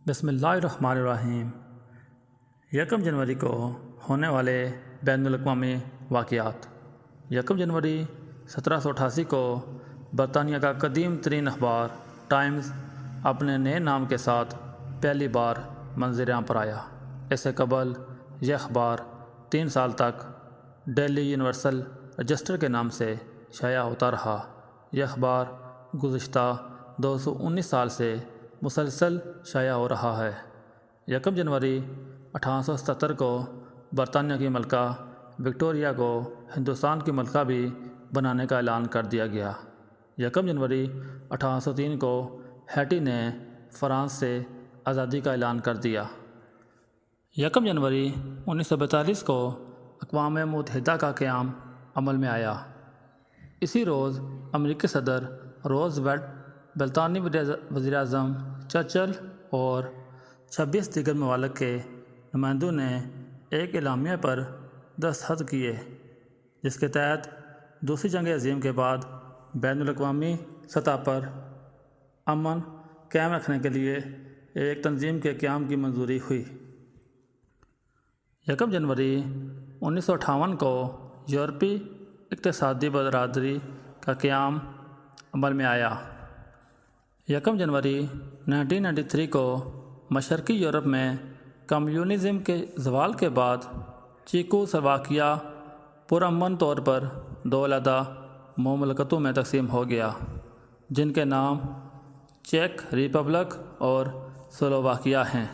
بسم اللہ الرحمن الرحیم۔ 1 جنوری کو ہونے والے بین الاقوامی واقعات۔ 1 جنوری 1788 کو برطانیہ کا قدیم ترین اخبار ٹائمز اپنے نئے نام کے ساتھ پہلی بار منظر عام پر آیا۔ اس سے قبل یہ اخبار 3 سال تک ڈیلی یونیورسل رجسٹر کے نام سے شائع ہوتا رہا۔ یہ اخبار گزشتہ 219 سال سے مسلسل شائع ہو رہا ہے۔ 1 جنوری 1877 کو برطانیہ کی ملکہ وکٹوریہ کو ہندوستان کی ملکہ بھی بنانے کا اعلان کر دیا گیا۔ 1 جنوری 1803 کو ہیٹی نے فرانس سے آزادی کا اعلان کر دیا۔ 1 جنوری 1942 کو اقوام متحدہ کا قیام عمل میں آیا۔ اسی روز امریکی صدر روز ویلٹ، برطانوی وزیر اعظم چرچل اور 26 دیگر ممالک کے نمائندوں نے ایک اعلامیہ پر دستخط کیے، جس کے تحت دوسری جنگ عظیم کے بعد بین الاقوامی سطح پر امن قائم رکھنے کے لیے ایک تنظیم کے قیام کی منظوری ہوئی۔ 1 جنوری 1958 کو یورپی اقتصادی برادری کا قیام عمل میں آیا۔ 1 جنوری 1993 کو مشرقی یورپ میں کمیونزم کے زوال کے بعد چیکو سلواکیہ پرامن طور پر 2 علیحدہ مملکتوں میں تقسیم ہو گیا، جن کے نام چیک ریپبلک اور سلوواکیہ ہیں۔